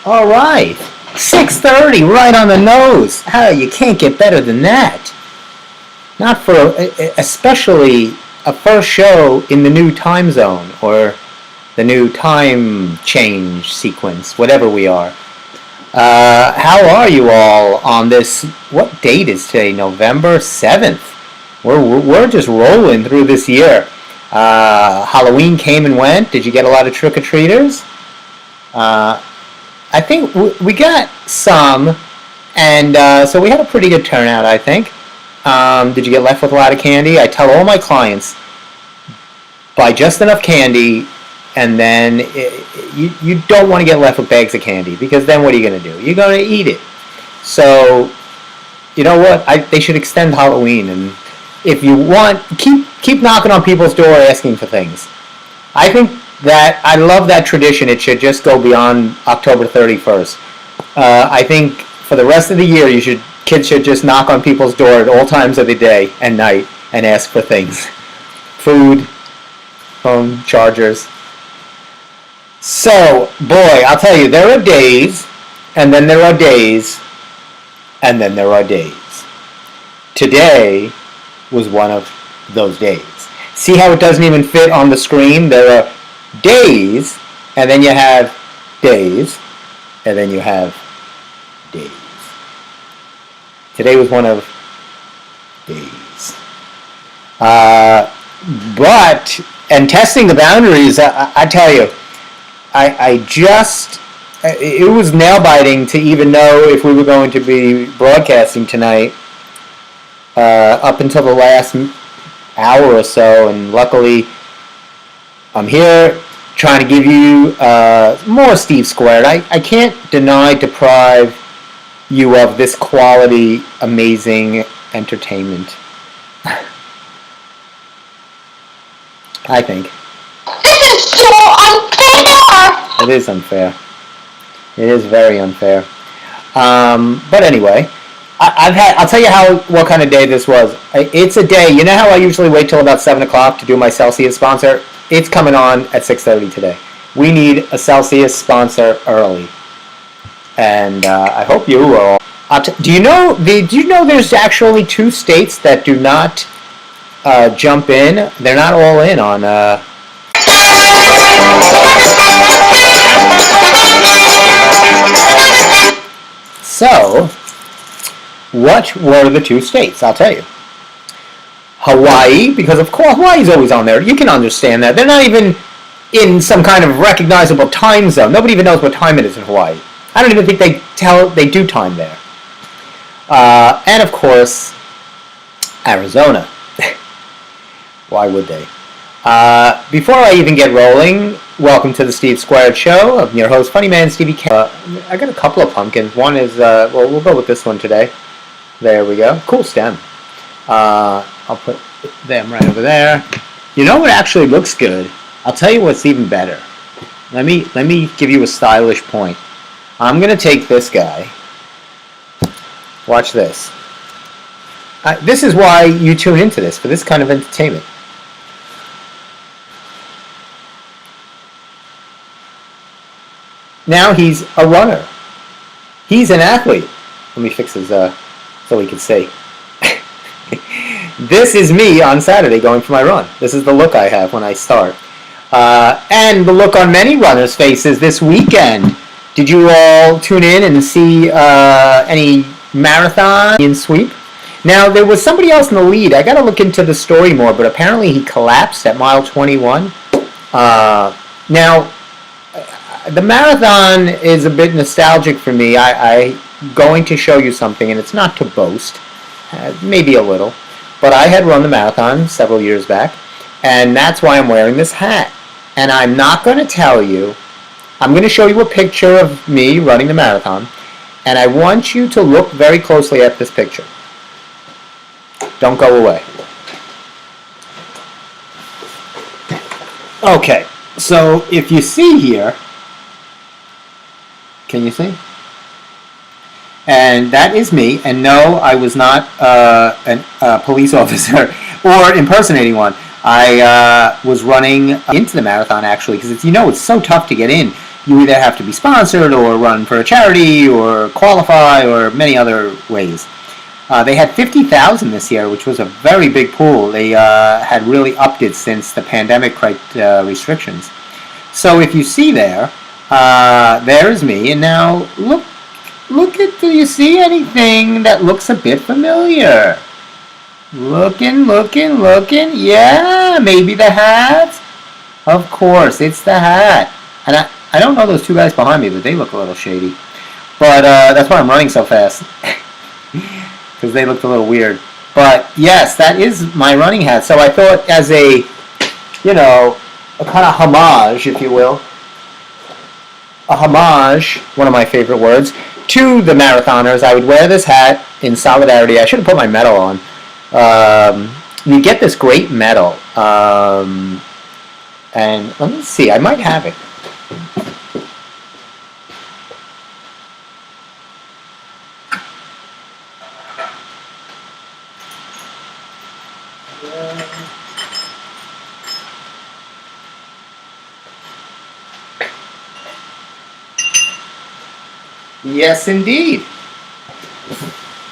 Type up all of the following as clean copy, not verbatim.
All right, 6:30, right on the nose. How you can't get better than that. Not for especially a first show in the new time zone or the new time change sequence, whatever we are. How are you all on this? What date is today? November 7th. We're just rolling through this year. Halloween came and went. Did you get a lot of trick-or-treaters? I think we got some, and so we had a pretty good turnout, I think. Did you get left with a lot of candy? I tell all my clients, buy just enough candy, and then you don't want to get left with bags of candy, because then what are you going to do? You're going to eat it. So, you know what? They should extend Halloween, and if you want, keep knocking on people's door asking for things. I think that I love that tradition. It should just go beyond October 31st. I think for the rest of the year, kids should just knock on people's door at all times of the day and night and ask for things. Food, phone, chargers. So, boy, I'll tell you, there are days, and then there are days, and then there are days. Today was one of those days. See how it doesn't even fit on the screen? There are days, and then you have days, and then you have days. Today was one of days. And testing the boundaries, I tell you, it was nail-biting to even know if we were going to be broadcasting tonight up until the last hour or so, and luckily I'm here trying to give you more Steve Squared. I can't deprive you of this quality, amazing entertainment. I think. This is so unfair! It is unfair. It is very unfair. But anyway, I'll tell you what kind of day this was. It's a day, you know how I usually wait till about 7 o'clock to do my Celsius sponsor? It's coming on at 6:30 today. We need a Celsius sponsor early. And I hope you will. Do you know there's actually 2 states that do not jump in? They're not all in on... So, what were the 2 states? I'll tell you. Hawaii, because of course Hawaii's always on there. You can understand that. They're not even in some kind of recognizable time zone. Nobody even knows what time it is in Hawaii. I don't even think they do time there. And of course, Arizona. Why would they? Before I even get rolling, welcome to the Steve Squared Show. I'm your host, Funny Man Stevie K. I got a couple of pumpkins. One is, we'll go with this one today. There we go. Cool stem. I'll put them right over there. You know what actually looks good? I'll tell you what's even better. Let me give you a stylish point. I'm going to take this guy. Watch this. This is why you tune into this, for this kind of entertainment. Now he's a runner. He's an athlete. Let me fix his, so he can see. This is me on Saturday going for my run. This is the look I have when I start. And the look on many runners' faces this weekend. Did you all tune in and see any marathon sweep? Now, there was somebody else in the lead. I got to look into the story more, but apparently he collapsed at mile 21. Now, the marathon is a bit nostalgic for me. I'm going to show you something, and it's not to boast, maybe a little, but I had run the marathon several years back, and that's why I'm wearing this hat. And I'm not going to tell you. I'm going to show you a picture of me running the marathon, and I want you to look very closely at this picture. Don't go away. Okay, so if you see here, can you see? And that is me, and no, I was not a police officer or impersonating one. I was running into the marathon, actually, because it's so tough to get in. You either have to be sponsored or run for a charity or qualify or many other ways. They had 50,000 this year, which was a very big pool. They had really upped it since the pandemic restrictions. So if you see there, there's me. And now look at, do you see anything that looks a bit familiar? Looking. Yeah, maybe the hat. Of course, it's the hat. And I don't know those two guys behind me, but they look a little shady. But that's why I'm running so fast. Because they looked a little weird. But yes, that is my running hat. So I thought as a kind of homage, if you will, a homage, one of my favorite words, to the marathoners, I would wear this hat in solidarity. I should have put my medal on. You get this great medal. And let me see, I might have it. Yes, indeed.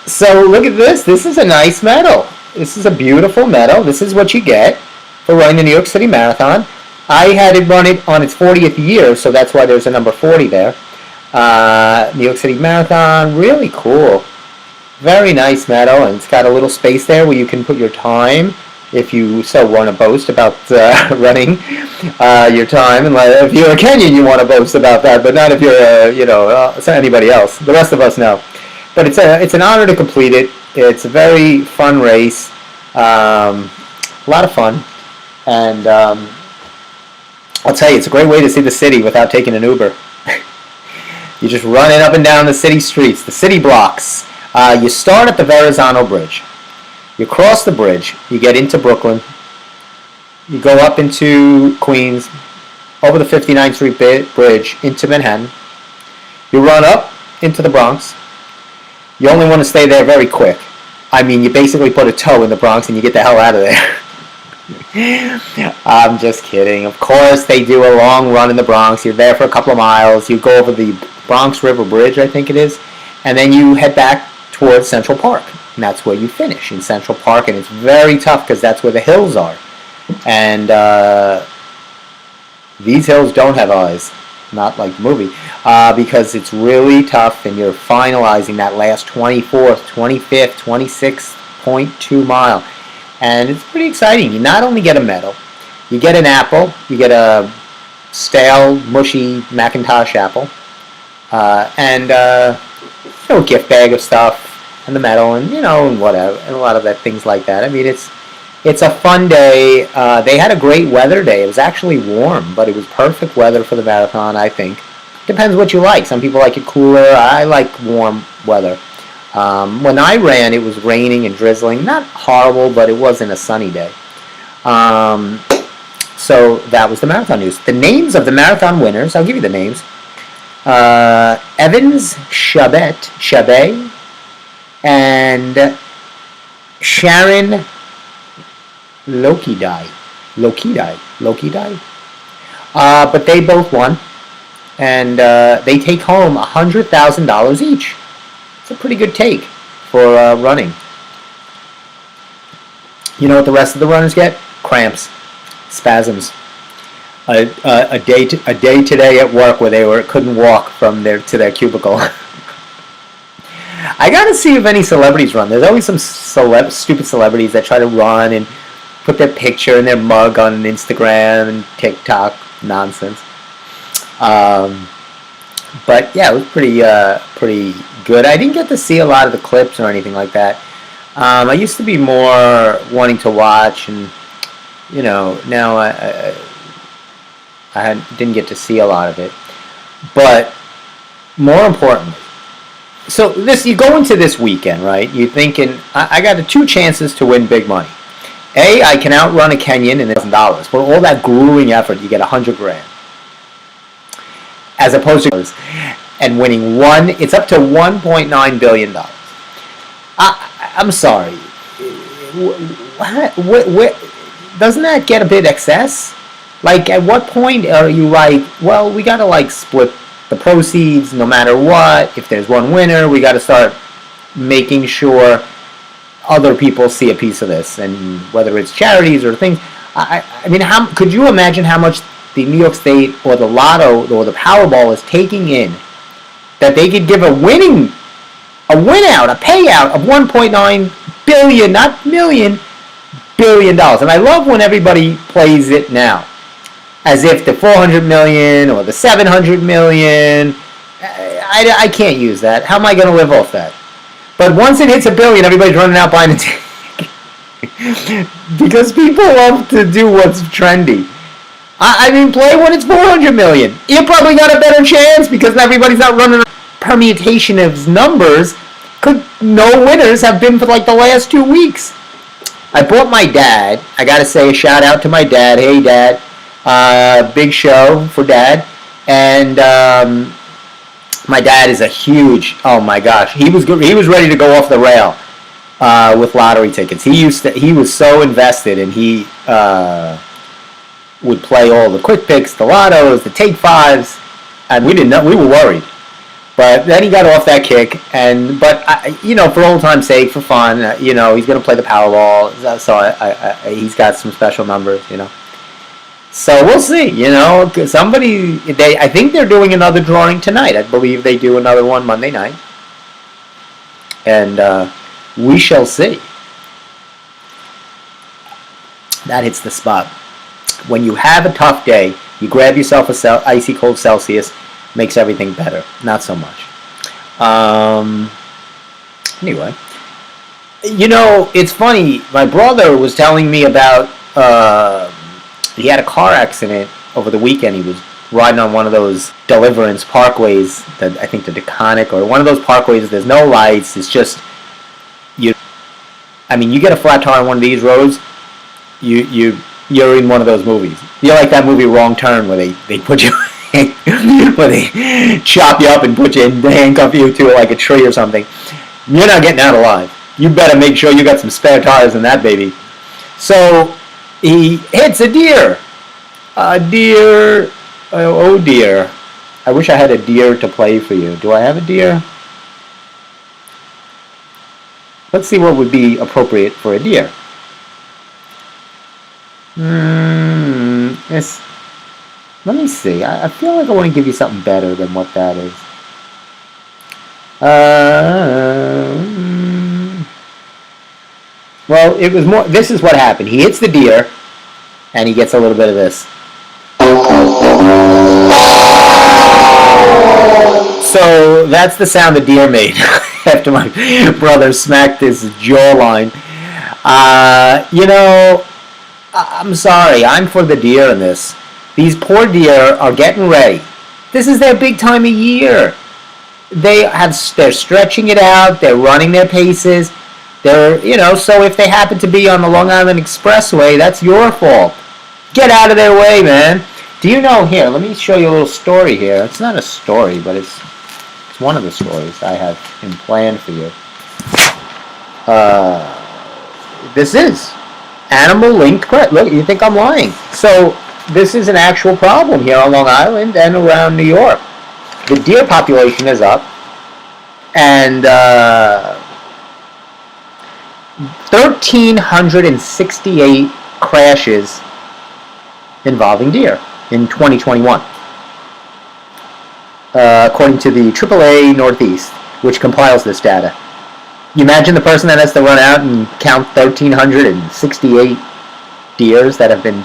So look at this. This is a nice medal. This is a beautiful medal. This is what you get for running the New York City Marathon. I had it run it on its 40th year, so that's why there's a number 40 there. New York City Marathon, really cool. Very nice medal, and it's got a little space there where you can put your time if you so want to boast about running your time. And if you're a Kenyan, you want to boast about that, but not if you're anybody else. The rest of us know. But it's an honor to complete it. It's a very fun race, a lot of fun, and I'll tell you, it's a great way to see the city without taking an Uber. You're just running up and down the city streets, the city blocks. You start at the Verrazano Bridge. You cross the bridge. You get into Brooklyn. You go up into Queens, over the 59th Street Bridge into Manhattan. You run up into the Bronx. You only want to stay there very quick. I mean, you basically put a toe in the Bronx and you get the hell out of there. I'm just kidding. Of course, they do a long run in the Bronx. You're there for a couple of miles. You go over the Bronx River Bridge, I think it is, and then you head back towards Central Park. And that's where you finish, in Central Park, and it's very tough because that's where the hills are. And these hills don't have eyes, not like the movie, because it's really tough, and you're finalizing that last 24th, 25th, 26.2 mile. And it's pretty exciting. You not only get a medal, you get an apple, you get a stale, mushy Macintosh apple, and a gift bag of stuff, and the medal, and and whatever, and a lot of that things like that. I mean, it's a fun day. They had a great weather day. It was actually warm, but it was perfect weather for the marathon, I think. Depends what you like. Some people like it cooler. I like warm weather. When I ran, it was raining and drizzling. Not horrible, but it wasn't a sunny day. So that was the marathon news. The names of the marathon winners, I'll give you the names. Evans Chabet, and Sharon Lokidai. But they both won, and they take home $100,000 each. It's a pretty good take for running. You know what the rest of the runners get? Cramps, spasms. A day today at work where they couldn't walk from to their cubicle. I gotta see if any celebrities run. There's always some stupid celebrities that try to run and put their picture and their mug on Instagram and TikTok nonsense. But yeah, it was pretty good. I didn't get to see a lot of the clips or anything like that. I used to be more wanting to watch, and now I didn't get to see a lot of it. But more importantly, so you go into this weekend, right? You're thinking, I got 2 chances to win big money. A, I can outrun a Kenyan in $1,000. For all that grueling effort, you get $100,000. As opposed to and winning it's up to $1.9 billion. I'm sorry. What, doesn't that get a bit excess? Like, at what point are you like, well, we got to, like, split the proceeds no matter what? If there's one winner, we got to start making sure other people see a piece of this, and whether it's charities or things. I mean, how could you imagine how much the New York State or the Lotto or the Powerball is taking in, that they could give a win out, a payout of 1.9 billion, not million, $billion. And I love when everybody plays it now, as if the 400 million or the 700 million. I can't use that. How am I going to live off that? But once it hits $1 billion, everybody's running out buying a ticket. Because people love to do what's trendy. I mean, play when it's 400 million. You probably got a better chance because everybody's not running a permutation of numbers. No winners have been for like the last 2 weeks. I bought my dad. I got to say a shout out to my dad. Hey, Dad. Big show for Dad. And my dad is a huge, oh my gosh, he was ready to go off the rail with lottery tickets. He was so invested, and he would play all the quick picks, the lottos, the take fives, and we didn't know, we were worried. But then he got off that kick, but for old time's sake, for fun, he's going to play the Powerball, so he's got some special numbers, So we'll see, I think they're doing another drawing tonight. I believe they do another one Monday night. And we shall see. That hits the spot. When you have a tough day, you grab yourself a icy cold Celsius, makes everything better. Not so much. Anyway. It's funny. My brother was telling me about... he had a car accident over the weekend. He was riding on one of those Deliverance parkways, I think the Deconic, or one of those parkways. There's no lights. It's just you get a flat tire on one of these roads, you're in one of those movies. You're like that movie Wrong Turn, where they put you, where they chop you up and put you in, handcuff you to like a tree or something. You're not getting out alive. You better make sure you got some spare tires in that baby. So he hits a deer. Oh dear. I wish I had a deer to play for you. Do I have a deer? Let's see what would be appropriate for a deer. Let me see. I feel like I want to give you something better than what that is. Well, it was more. This is what happened. He hits the deer, and he gets a little bit of this. So that's the sound the deer made after my brother smacked his jawline. I'm sorry. I'm for the deer in this. These poor deer are getting ready. This is their big time of year. They're stretching it out. They're running their paces. So if they happen to be on the Long Island Expressway, that's your fault. Get out of their way, man. Do you know, here, let me show you a little story here. It's not a story, but it's one of the stories I have in plan for you. This is animal-linked crime. Look, you think I'm lying. So this is an actual problem here on Long Island and around New York. The deer population is up, and 1,368 crashes involving deer in 2021, according to the AAA Northeast, which compiles this data. You imagine the person that has to run out and count 1,368 deers that have been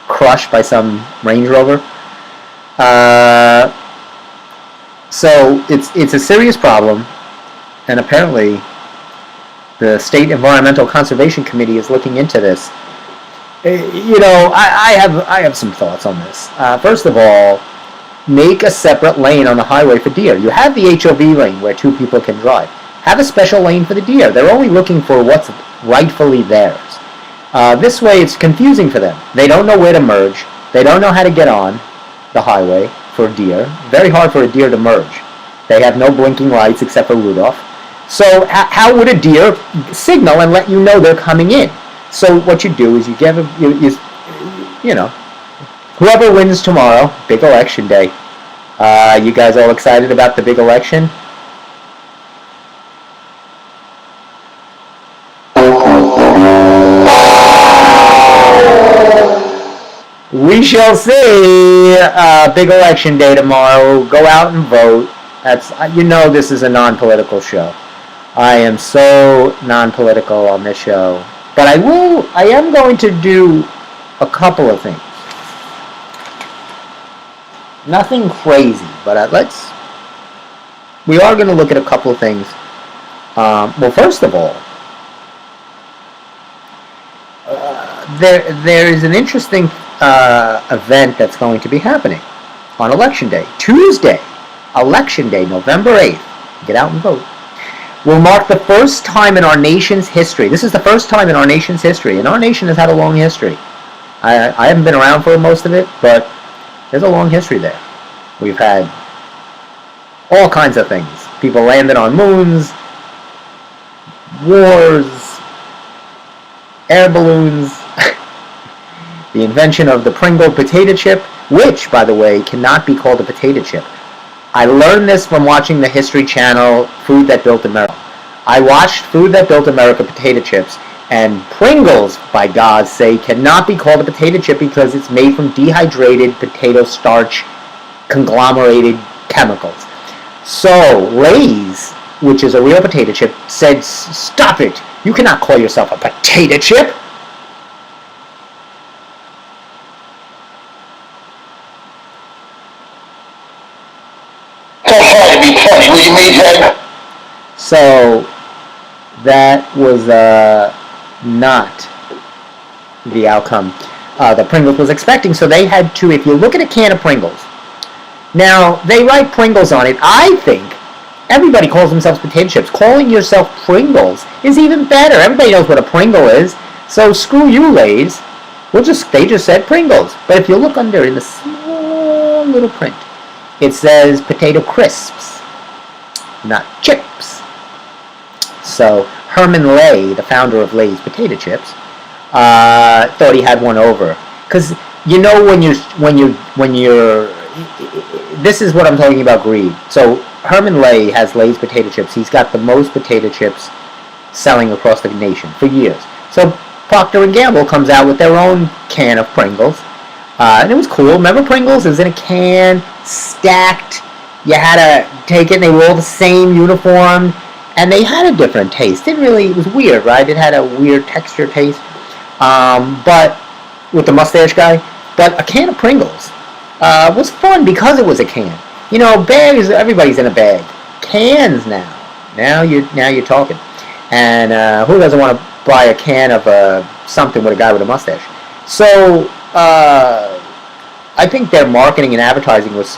crushed by some Range Rover. So it's a serious problem, and apparently the State Environmental Conservation Committee is looking into this. I have some thoughts on this. First of all, make a separate lane on the highway for deer. You have the HOV lane where two people can drive. Have a special lane for the deer. They're only looking for what's rightfully theirs. This way it's confusing for them. They don't know where to merge. They don't know how to get on the highway for deer. Very hard for a deer to merge. They have no blinking lights except for Rudolph. So how would a deer signal and let you know they're coming in? So what you do is you give whoever wins tomorrow, big election day. You guys all excited about the big election? We shall see. Big election day tomorrow. Go out and vote. This is a non-political show. I am so non-political on this show. But I am going to do a couple of things. Nothing crazy, but we are going to look at a couple of things. Well, first of all, there is an interesting event that's going to be happening on Election Day. Tuesday, Election Day, November 8th. Get out and vote. Will mark the first time in our nation's history. This is the first time in our nation's history, and our nation has had a long history. I haven't been around for most of it, but there's a long history there. We've had all kinds of things. People landed on moons, wars, air balloons, the invention of the Pringle potato chip, which, by the way, cannot be called a potato chip. I learned this from watching the History Channel, Food That Built America. I watched Food That Built America potato chips, and Pringles, by God's sake, cannot be called a potato chip because it's made from dehydrated potato starch conglomerated chemicals. So, Lay's, which is a real potato chip, said, "Stop it! You cannot call yourself a potato chip!" So that was not the outcome that Pringles was expecting. So they had to, if you look at a can of Pringles, now they write Pringles on it. I think everybody calls themselves potato chips. Calling yourself Pringles is even better. Everybody knows what a Pringle is. So screw you, Lay's. They just said Pringles. But if you look under in the small little print, it says potato crisps, not chips. So Herman Lay, the founder of Lay's potato chips, thought he had one over. Because when you're this is what I'm talking about, greed. So Herman Lay has Lay's potato chips. He's got the most potato chips selling across the nation for years. So Procter & Gamble comes out with their own can of Pringles. And it was cool. Remember Pringles? It was in a can, stacked. You had to take it, and they were all the same uniform. And they had a different taste. It was weird, right? It had a weird texture taste. But with the mustache guy. But a can of Pringles was fun because it was a can. Bags, everybody's in a bag. Cans now. Now you're talking. And who doesn't want to buy a can of something with a guy with a mustache? So I think their marketing and advertising was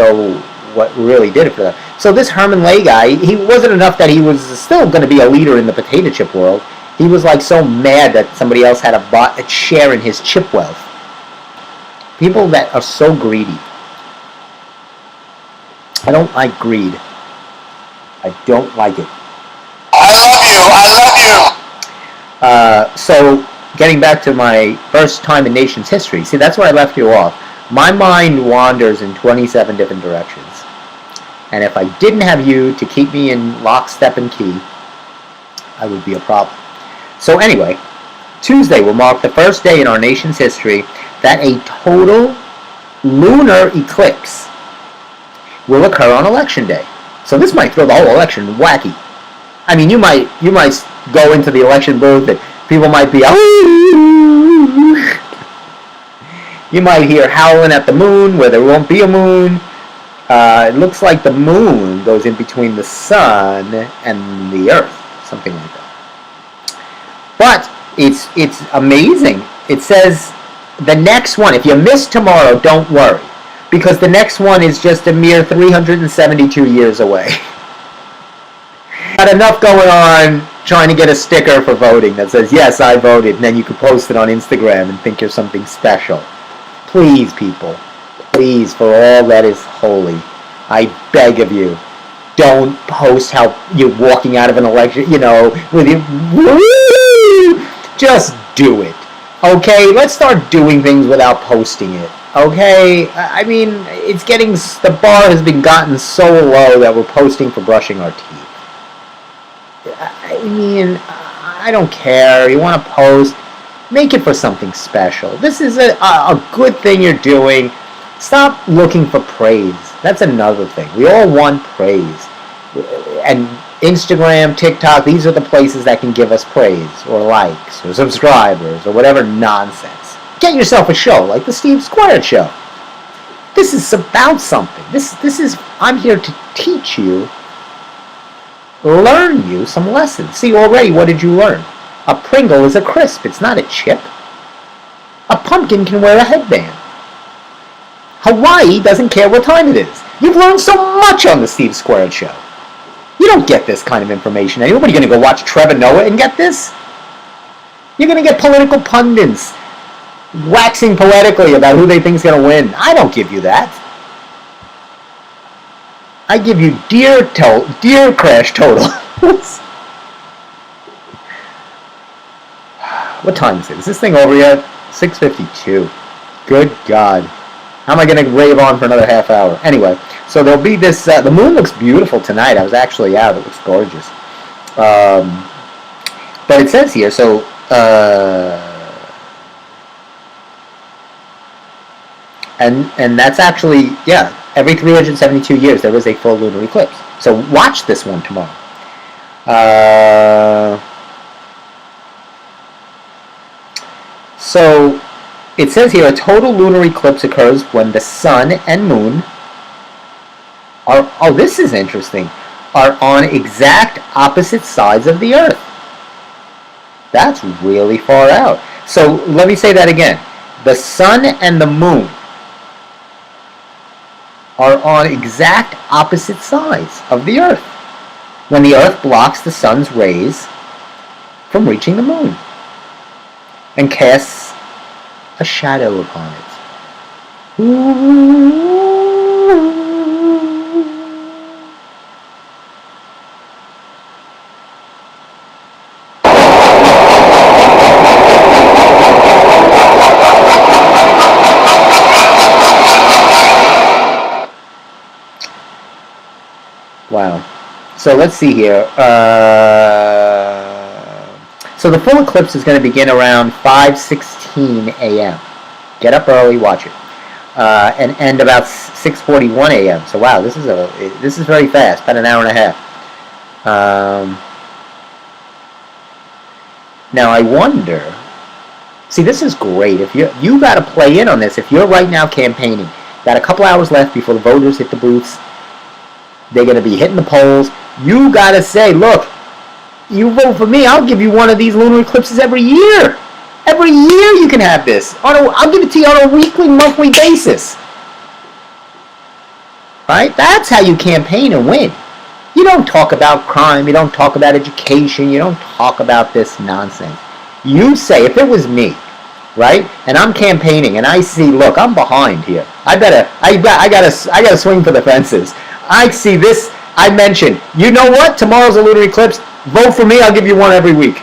what really did it for them. So this Herman Lay guy, he wasn't enough that he was still going to be a leader in the potato chip world. He was so mad that somebody else had a share in his chip wealth. People that are so greedy. I don't like greed. I don't like it. I love you. So getting back to my first time in nation's history. See, that's where I left you off. My mind wanders in 27 different directions. And if I didn't have you to keep me in lockstep and key, I would be a problem. So anyway, Tuesday will mark the first day in our nation's history that a total lunar eclipse will occur on Election Day. So this might throw the whole election wacky. I mean, you might go into the election booth and people might be, oh! You might hear howling at the moon where there won't be a moon. It looks like the moon goes in between the sun and the earth, something like that. But it's amazing. It says the next one, if you miss tomorrow, don't worry, because the next one is just a mere 372 years away. Got enough going on trying to get a sticker for voting that says, yes, I voted, and then you can post it on Instagram and think you're something special. Please, people, please, for all that is holy, I beg of you, don't post how you're walking out of an election, with your, woo! Just do it. Okay, let's start doing things without posting it. Okay, I mean, the bar has been gotten so low that we're posting for brushing our teeth. I mean, I don't care. You want to post, make it for something special. This is a good thing you're doing. Stop looking for praise. That's another thing. We all want praise. And Instagram, TikTok, these are the places that can give us praise or likes or subscribers or whatever nonsense. Get yourself a show like the Steve Squared Show. This is about something. I'm here to teach you, learn you some lessons. See, already, what did you learn? A Pringle is a crisp. It's not a chip. A pumpkin can wear a headband. Hawaii doesn't care what time it is. You've learned so much on the Steve Squared Show. You don't get this kind of information. Anybody going to go watch Trevor Noah and get this? You're going to get political pundits waxing poetically about who they think is going to win. I don't give you that. I give you deer crash totals. What time is it? Is this thing over yet? 6:52. Good God. How am I going to rave on for another half hour? Anyway, so there'll be this... the moon looks beautiful tonight. I was actually out. It looks gorgeous. But it says here, so... And that's actually, yeah, every 372 years there is a full lunar eclipse. So watch this one tomorrow. So it says here a total lunar eclipse occurs when the sun and moon are, oh, this is interesting, are on exact opposite sides of the Earth. That's really far out. So let me say that again. The sun and the moon are on exact opposite sides of the Earth when the Earth blocks the sun's rays from reaching the moon and casts a shadow upon it. Wow. So let's see here. So the full eclipse is going to begin around 5:16 a.m. Get up early, watch it, and end about 6:41 a.m. So wow, this is very fast, about an hour and a half. Now I wonder. See, this is great. If you got to play in on this. If you're right now campaigning, got a couple hours left before the voters hit the booths. They're going to be hitting the polls. You got to say, look, you vote for me, I'll give you one of these lunar eclipses every year. Every year you can have this. I'll give it to you on a weekly, monthly basis. Right? That's how you campaign and win. You don't talk about crime. You don't talk about education. You don't talk about this nonsense. You say, if it was me, right, and I'm campaigning and I see, look, I'm behind here. I gotta swing for the fences. I see this, I mentioned, you know what? Tomorrow's a lunar eclipse. Vote for me, I'll give you one every week.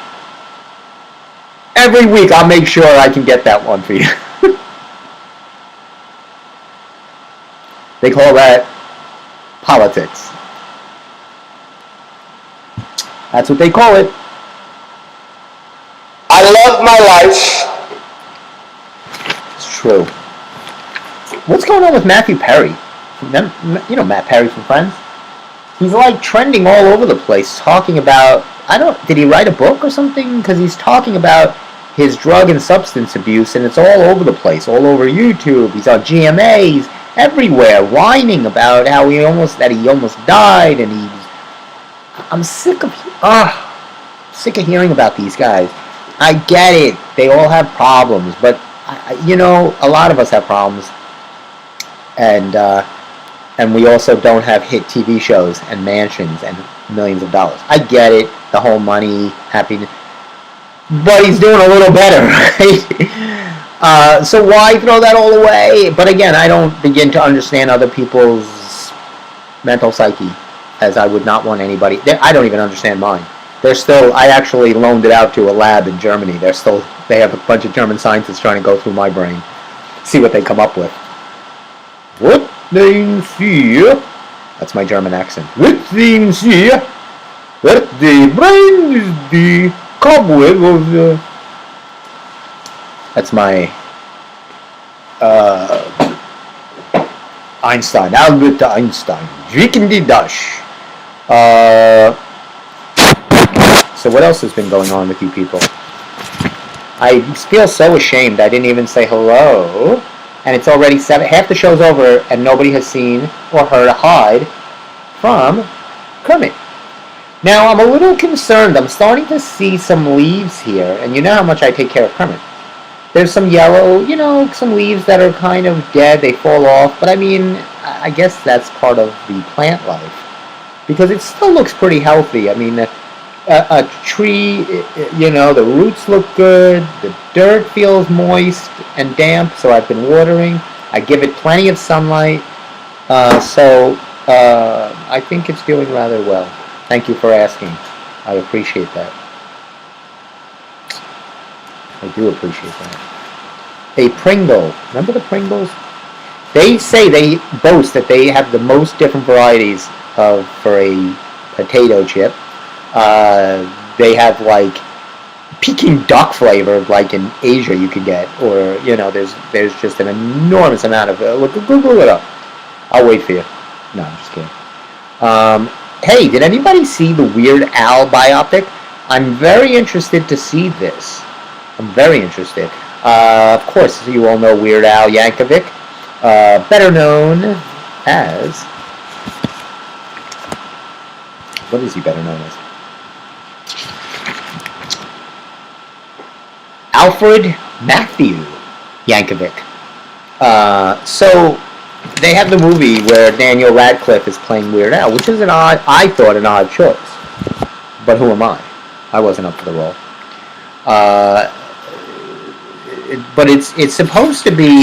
Every week I'll make sure I can get that one for you. They call that politics. That's what they call it. I love my life. It's true. What's going on with Matthew Perry? You know Matt Perry from Friends? He's like trending all over the place, talking about, did he write a book or something? Because he's talking about his drug and substance abuse, and it's all over the place, all over YouTube. He's on GMAs, everywhere, whining about how he almost died, and I'm sick of hearing about these guys. I get it, they all have problems, but a lot of us have problems, and we also don't have hit TV shows and mansions and millions of dollars. I get it, the whole money, happiness, but he's doing a little better, right? So why throw that all away? But again, I don't begin to understand other people's mental psyche, as I would not want anybody. I don't even understand mine. I actually loaned it out to a lab in Germany. They have a bunch of German scientists trying to go through my brain. See what they come up with. What they see? That's my German accent. What they see? What the brain is the cobweb of the... That's my Einstein, Albert Einstein. Drinking the Dash. So what else has been going on with you people? I feel so ashamed I didn't even say hello. And it's already 7. Half the show's over and nobody has seen or heard a hide from Kermit. Now I'm a little concerned. I'm starting to see some leaves here. And you know how much I take care of Kermit. There's some yellow, some leaves that are kind of dead. They fall off. But I mean, I guess that's part of the plant life. Because it still looks pretty healthy. I mean, a tree, the roots look good. The dirt feels moist and damp, so I've been watering. I give it plenty of sunlight. So I think it's doing rather well. Thank you for asking. I appreciate that. I do appreciate that. A Pringle. Remember the Pringles? They boast that they have the most different varieties for a potato chip. They have like Peking duck flavor, like in Asia you could get, or there's just an enormous amount of it. Google it up. I'll wait for you. No, I'm just kidding. Hey, did anybody see the Weird Al biopic? I'm very interested to see this. I'm very interested. Of course, you all know Weird Al Yankovic, better known as... What is he better known as? Alfred Matthew Yankovic. So they have the movie where Daniel Radcliffe is playing Weird Al, which is I thought an odd choice. But who am I? I wasn't up for the role. But it's supposed to be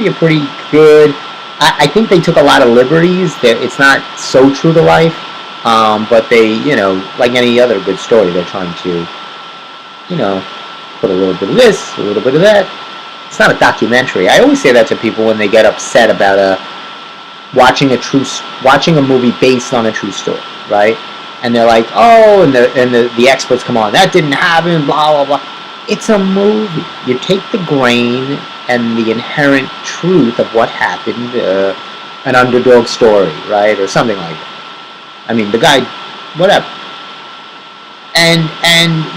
a pretty good. I think they took a lot of liberties. It's not so true to life, but they, like any other good story, they're trying to, put a little bit of this, a little bit of that. It's not a documentary. I always say that to people when they get upset about watching a movie based on a true story, right? And they're like, oh, and the experts come on, that didn't happen, blah, blah, blah. It's a movie. You take the grain and the inherent truth of what happened, an underdog story, right, or something like that. I mean, the guy, whatever. And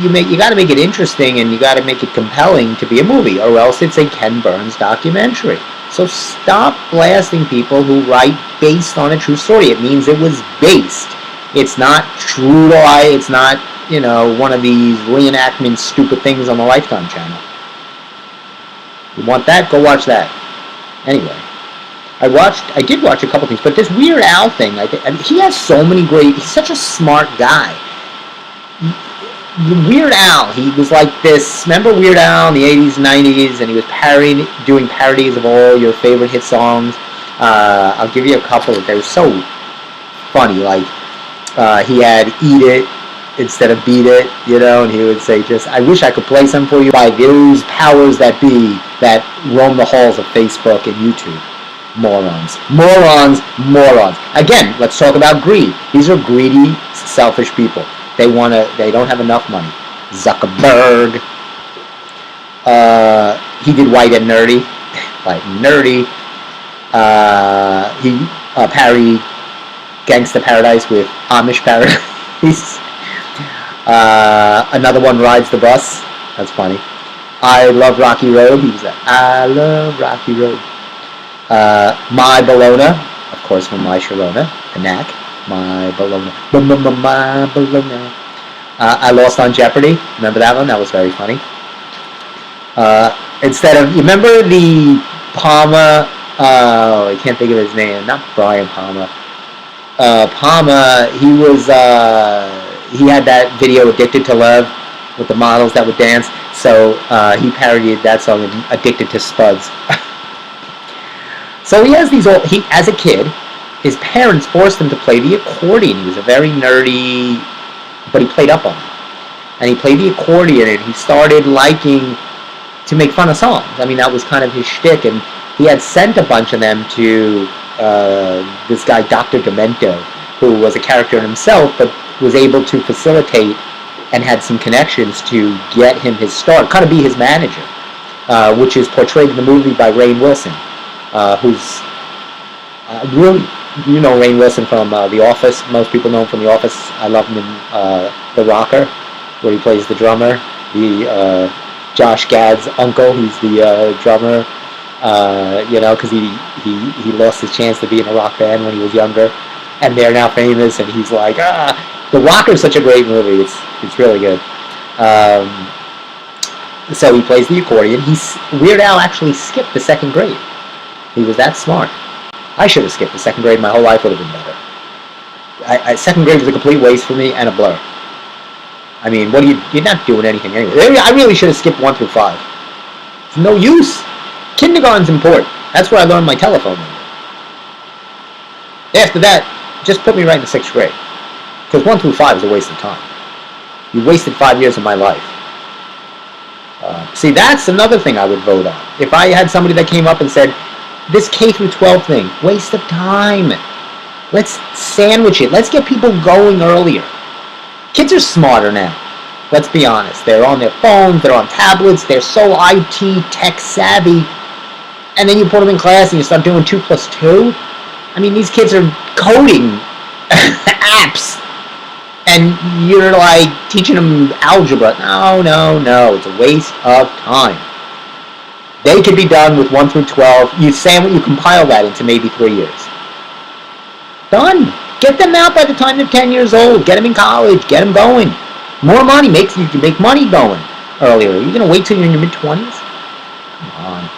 you got to make it interesting, and you got to make it compelling to be a movie, or else it's a Ken Burns documentary. So stop blasting people who write based on a true story. It means it was based. It's not true to life. It's not, one of these reenactment stupid things on the Lifetime channel. You want that? Go watch that. Anyway, I did watch a couple things, but this Weird Al thing, he has so many he's such a smart guy. Weird Al, he was like this, remember Weird Al in the 80s, 90s, and he was doing parodies of all your favorite hit songs. I'll give you a couple. They were so funny, like, he had Eat It instead of Beat It, and he would say I wish I could play some for you by those powers that be that roam the halls of Facebook and YouTube. Morons. Again, let's talk about greed. These are greedy, selfish people. They don't have enough money. Zuckerberg. He did White and Nerdy. White and Nerdy. He parodied Gangsta Paradise with Amish Paradise. Another one, Rides the Bus. That's funny. I Love Rocky Road. He was I Love Rocky Road. My Bologna. Of course, from My Sharona. The Knack. My Bologna. My Bologna. I Lost on Jeopardy. Remember that one? That was very funny. You remember the Palmer, I can't think of his name. Not Brian Palmer. Palmer, he had that video Addicted to Love with the models that would dance. So he parodied that song, Addicted to Spuds. So he has as a kid, his parents forced him to play the accordion. He was a very nerdy, but he played up on it. And he played the accordion, and he started liking to make fun of songs. I mean, that was kind of his shtick, and he had sent a bunch of them to this guy, Dr. Demento, who was a character in himself, but was able to facilitate and had some connections to get him his start, kind of be his manager, which is portrayed in the movie by Rainn Wilson, who's really, you know Rainn Wilson from The Office. Most people know him from The Office. I love him in The Rocker, where he plays the drummer, the Josh Gad's uncle. He's the drummer, because he lost his chance to be in a rock band when he was younger, and they're now famous, and he's like, The Rocker is such a great movie. It's really good. So he plays the accordion. Weird Al actually skipped the second grade. He was that smart. I should have skipped the second grade. My whole life would have been better. Second grade was a complete waste for me and a blur. I mean, you're not doing anything anyway. I really should have skipped 1 through 5. It's no use. Kindergarten's important. That's where I learned my telephone number. After that, just put me right in the 6th grade. Because 1 through 5 is a waste of time. You wasted 5 years of my life. See, that's another thing I would vote on. If I had somebody that came up and said, this K through 12 thing, waste of time. Let's sandwich it. Let's get people going earlier. Kids are smarter now. Let's be honest. They're on their phones. They're on tablets. They're so IT, tech savvy. And then you put them in class and you start doing 2 plus 2. I mean, these kids are coding apps. And you're like teaching them algebra. No. It's a waste of time. They could be done with 1 through 12. You compile that into maybe 3 years. Done. Get them out by the time they're 10 years old. Get them in college. Get them going. More money you can make money going earlier. Are you going to wait till you're in your mid-20s? Come on.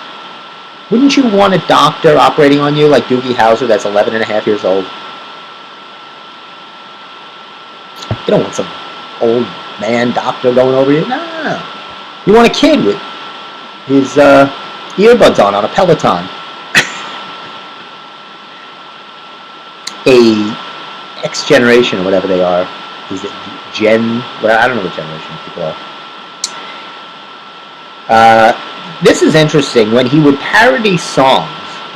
Wouldn't you want a doctor operating on you like Doogie Howser that's 11 and a half years old? You don't want some old man doctor going over you. No. You want a kid with his earbuds on a Peloton. A X generation or whatever they are. Is it Gen? Well, I don't know what generation people are. This is interesting. When he would parody songs,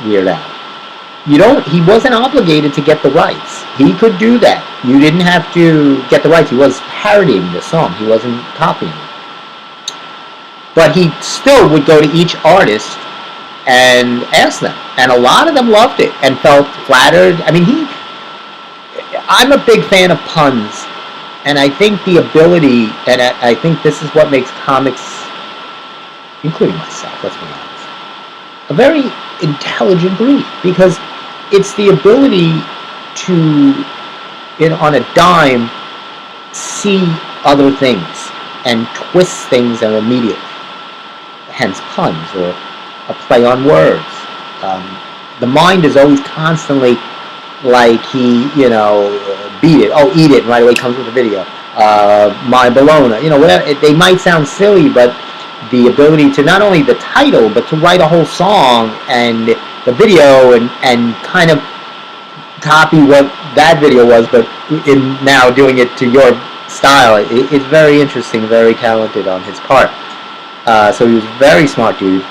Weird Al, he wasn't obligated to get the rights. He could do that. You didn't have to get the rights. He was parodying the song. He wasn't copying it. But he still would go to each artist and ask them. And a lot of them loved it and felt flattered. I mean, I'm a big fan of puns. And I think the ability, and I think this is what makes comics, including myself, let's be honest, a very intelligent breed. Because it's the ability to, on a dime, see other things and twist things in immediately. Hence puns or a play on words. The mind is always constantly like beat it. Oh, eat it, and right away comes with a video. My bologna. Whatever. They might sound silly, but the ability to not only the title, but to write a whole song and the video and kind of copy what that video was, but in now doing it to your style. It's very interesting, very talented on his part. So he was a very smart dude.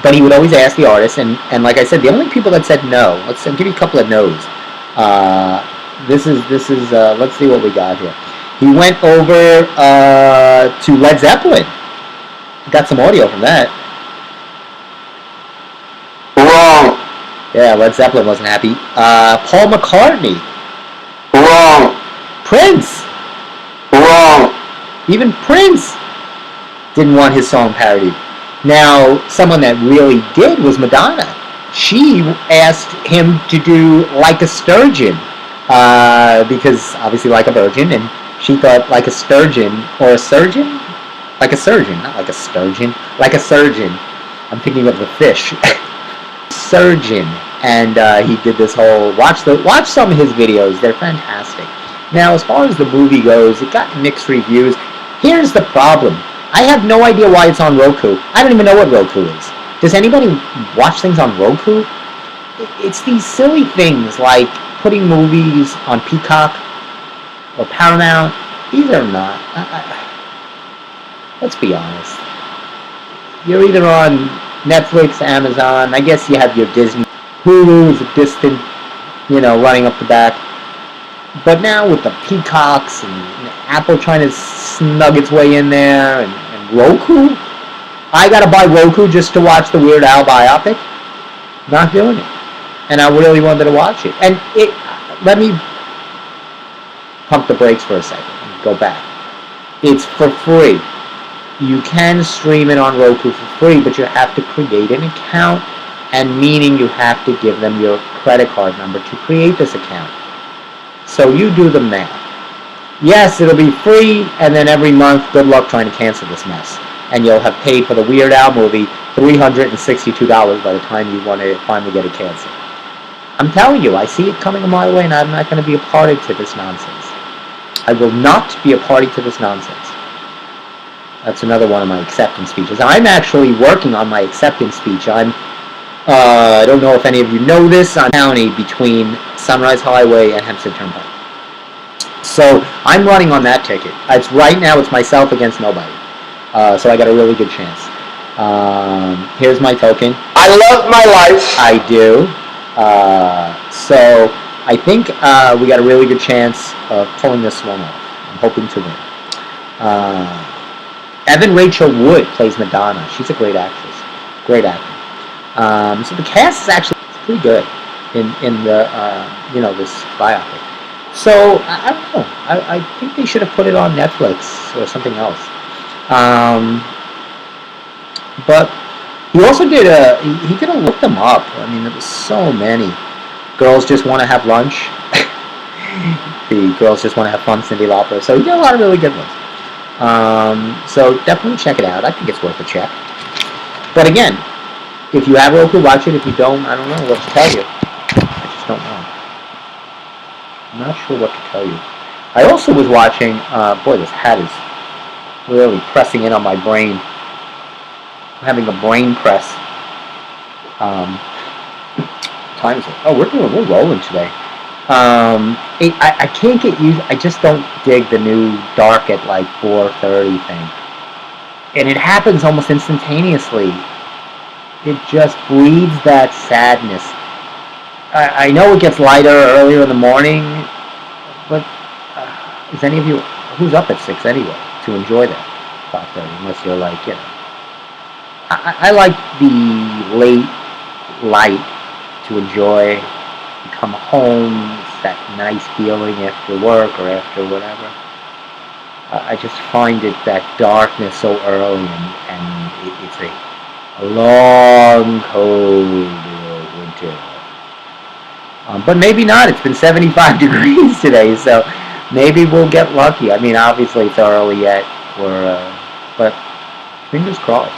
But he would always ask the artist, and like I said, the only people that said no, I'll give you a couple of no's. This is let's see what we got here. He went over to Led Zeppelin. Got some audio from that. Wrong. Yeah, Led Zeppelin wasn't happy. Paul McCartney. Wrong. Prince. Wrong. Even Prince didn't want his song parodied. Now, someone that really did was Madonna. She asked him to do Like a Sturgeon, because obviously like a virgin, and she thought like a sturgeon, or a surgeon? Like a surgeon, not like a sturgeon. Like a surgeon. I'm thinking of the fish. Surgeon. And he did this whole, watch some of his videos, they're fantastic. Now, as far as the movie goes, it got mixed reviews. Here's the problem. I have no idea why it's on Roku. I don't even know what Roku is. Does anybody watch things on Roku? It's these silly things like putting movies on Peacock or Paramount. These are not. Let's be honest. you're either on Netflix, Amazon. I guess you have your Disney. Hulu is a distant, running up the back. But now with the Peacocks and Apple trying to snug its way in there, and Roku, I gotta buy Roku just to watch the Weird Al biopic. Not doing it. And I really wanted to watch it. And let me pump the brakes for a second and go back. It's for free. You can stream it on Roku for free, but you have to create an account, and meaning you have to give them your credit card number to create this account. So you do the math. Yes, it'll be free, and then every month, good luck trying to cancel this mess. And you'll have paid for the Weird Al movie $362 by the time you want to finally get it canceled. I'm telling you, I see it coming a mile away, and I'm not going to be a party to this nonsense. I will not be a party to this nonsense. That's another one of my acceptance speeches. I'm actually working on my acceptance speech. I don't know if any of you know this, I'm county between Sunrise Highway and Hempstead Turnpike. So I'm running on that ticket. Right now it's myself against nobody. So I got a really good chance. Here's my token. I love my life. I do. So I think we got a really good chance of pulling this one off. I'm hoping to win. Evan Rachel Wood plays Madonna. She's a great actress. Great actor. So the cast is actually pretty good in the this biopic. So I don't know. I think they should have put it on Netflix or something else. But he also did he did a look them up. I mean, there was so many. Girls Just Want to Have Lunch. The Girls Just Want to Have Fun, Cyndi Lauper. So he did a lot of really good ones. So definitely check it out. I think it's worth a check. But again, if you have Roku, watch it. If you don't, I don't know what to tell you. I just don't know. I'm not sure what to tell you. I also was watching, boy, this hat is really pressing in on my brain. I'm having a brain press. Time is it? Oh, we're rolling today. I can't get used. I just don't dig the new dark at like 4:30 thing, and it happens almost instantaneously. It just breeds that sadness. I know it gets lighter earlier in the morning, but is any of you who's up at 6 anyway to enjoy that 5:30? Unless you're like, I like the late light to enjoy. You come home, it's that nice feeling after work or after whatever. I just find it that darkness so early, and it's a long, cold winter. But maybe not. It's been 75 degrees today, so maybe we'll get lucky. I mean, obviously it's early yet, but fingers crossed.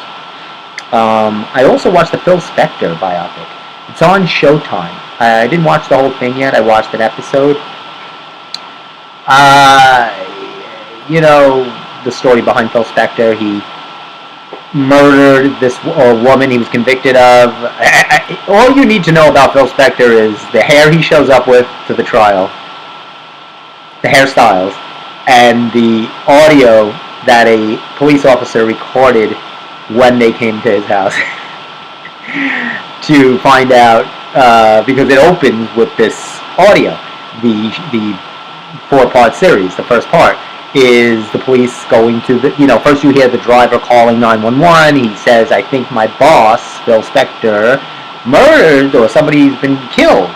I also watched the Phil Spector biopic. It's on Showtime. I didn't watch the whole thing yet. I watched an episode. The story behind Phil Spector. He murdered this woman he was convicted of. All you need to know about Phil Spector is the hair he shows up with to the trial, the hairstyles, and the audio that a police officer recorded when they came to his house to find out, because it opens with this audio. The 4-part series. The first part is the police going to first you hear the driver calling 911. He says, I think my boss, Phil Spector, murdered, or somebody's been killed.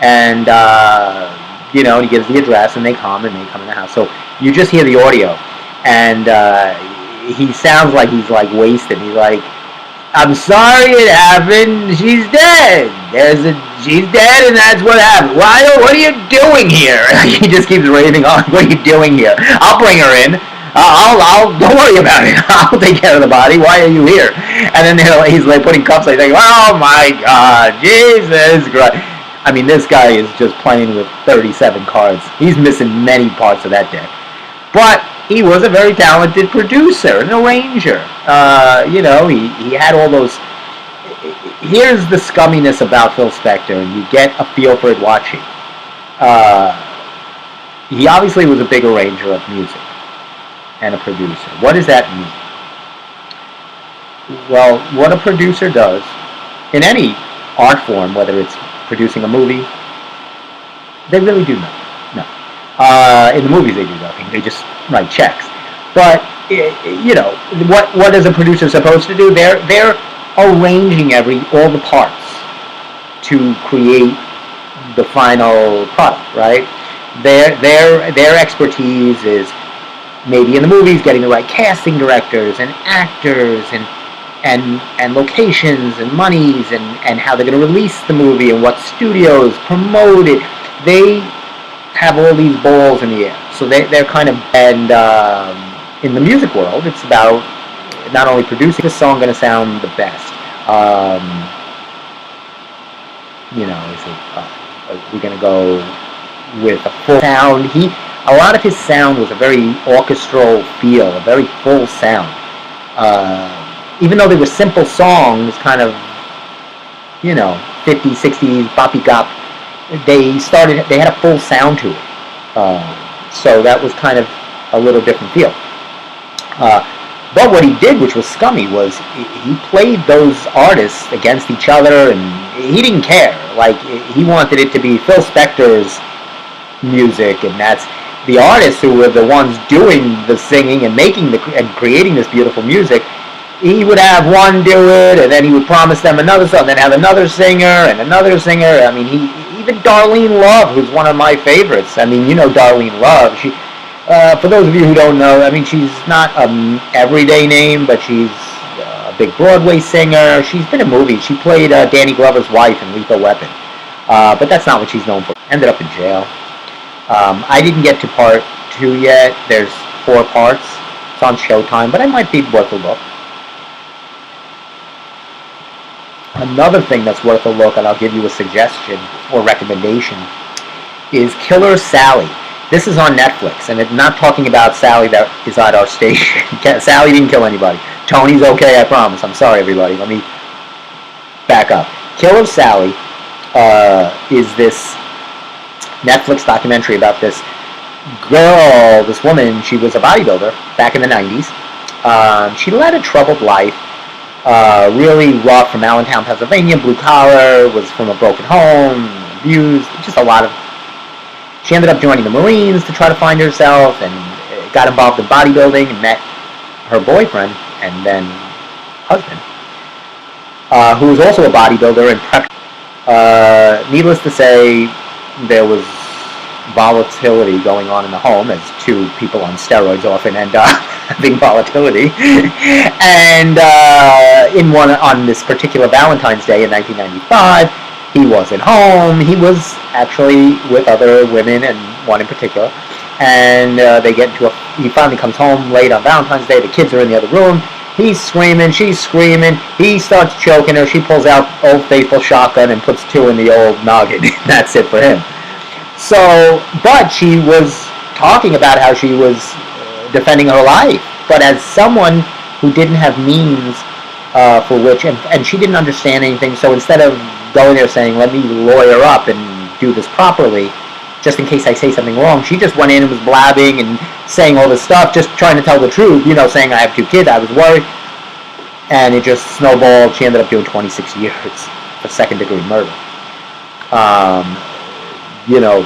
And, he gives the address, and they come in the house. So you just hear the audio. And he sounds like he's like wasted. He's like, I'm sorry it happened. She's dead. She's dead, and that's what happened. What are you doing here? He just keeps raving on. What are you doing here? I'll bring her in. I'll don't worry about it. I'll take care of the body. Why are you here? And then he's like putting cups. Like, oh my God, Jesus Christ! I mean, this guy is just playing with 37 cards. He's missing many parts of that deck, but he was a very talented producer and arranger. He had all those. Here's the scumminess about Phil Spector, and you get a feel for it watching. He obviously was a big arranger of music and a producer. What does that mean? Well, what a producer does in any art form, whether it's producing a movie, they really do nothing. No. In the movies, they do nothing. They just write checks. But what is a producer supposed to do? They're arranging all the parts to create the final product, right? Their expertise is maybe in the movies getting the right casting directors and actors and locations and monies and how they're going to release the movie and what studios promote it. They have all these balls in the air. So they're kind of, and in the music world, it's about not only producing the song going to sound the best. Is it, we're going to go with a full sound. A lot of his sound was a very orchestral feel, a very full sound. Even though they were simple songs, kind of, 50s, 60s, boppy gop, they had a full sound to it. So that was kind of a little different feel. But what he did, which was scummy, was he played those artists against each other, and he didn't care. Like, he wanted it to be Phil Spector's music, and that's the artists who were the ones doing the singing and making and creating this beautiful music. He would have one do it, and then he would promise them another song, then have another singer and another singer. I mean, even Darlene Love, who's one of my favorites. I mean, Darlene Love. She, for those of you who don't know, I mean, she's not an everyday name, but she's a big Broadway singer. She's been in movies. She played Danny Glover's wife in Lethal Weapon. But that's not what she's known for. Ended up in jail. I didn't get to part 2 yet. There's 4 parts. It's on Showtime, but it might be worth a look. Another thing that's worth a look, and I'll give you a suggestion or recommendation, is Killer Sally. This is on Netflix, and it's not talking about Sally that is at our station. Sally didn't kill anybody. Tony's okay, I promise. I'm sorry, everybody. Let me back up. Killer Sally is this Netflix documentary about this girl, this woman. She was a bodybuilder back in the 90s. She led a troubled life. Really rough, from Allentown, Pennsylvania, blue collar, was from a broken home, abused, just a lot of... She ended up joining the Marines to try to find herself, and got involved in bodybuilding, and met her boyfriend, and then husband, who was also a bodybuilder, and prepped. Needless to say, there was volatility going on in the home, as 2 people on steroids often end up having volatility. And on this particular Valentine's Day in 1995, he wasn't home. He was actually with other women, and one in particular. And he finally comes home late on Valentine's Day. The kids are in the other room. He's screaming, she's screaming. He starts choking her. She pulls out Old Faithful shotgun and puts 2 in the old noggin. That's it for him. So, but she was talking about how she was defending her life. But as someone who didn't have means for which, and she didn't understand anything, so instead of going there saying, let me lawyer up and do this properly, just in case I say something wrong, she just went in and was blabbing and saying all this stuff, just trying to tell the truth, saying I have 2 kids, I was worried. And it just snowballed. She ended up doing 26 years for second-degree murder.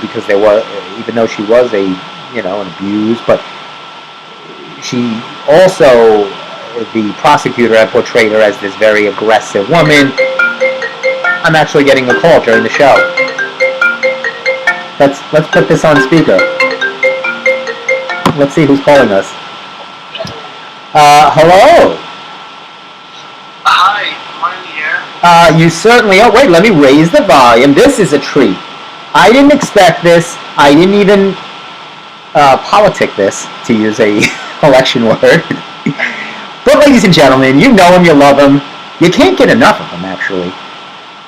Because there were, even though she was an abused, but she also, the prosecutor had portrayed her as this very aggressive woman. I'm actually getting a call during the show. Let's put this on speaker. Let's see who's calling us. Hello. Hi, am I in the air? You certainly are. Wait, let me raise the volume. This is a treat. I didn't expect this. I didn't even politic this, to use a election word. But ladies and gentlemen, you know him, you love him. You can't get enough of him, actually.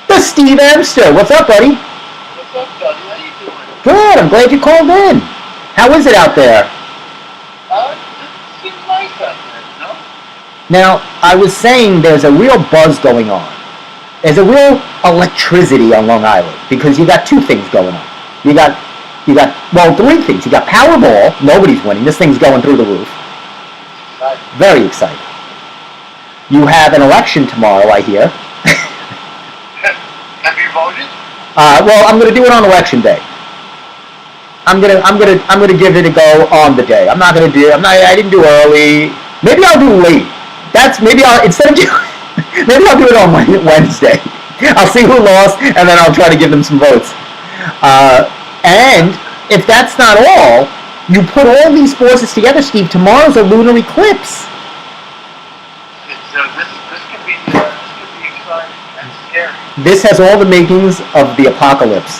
The Steve Amster. What's up, buddy? What's up, buddy? How you doing? Good. I'm glad you called in. How is it out there? It seems nice out there, Now, I was saying there's a real buzz going on. There's a real electricity on Long Island, because you got 2 things going on. You got 3 things. You got Powerball. Nobody's winning. This thing's going through the roof. Right. Very exciting. You have an election tomorrow, I hear. Have you voted? Well, I'm going to do it on election day. I'm gonna give it a go on the day. I'm not gonna do. I didn't do early. Maybe I'll do late. Maybe I'll instead of do. Maybe I'll do it on Wednesday. I'll see who lost, and then I'll try to give them some votes. And if that's not all, you put all these forces together, Steve. Tomorrow's a lunar eclipse. This could be exciting and scary. This has all the makings of the apocalypse.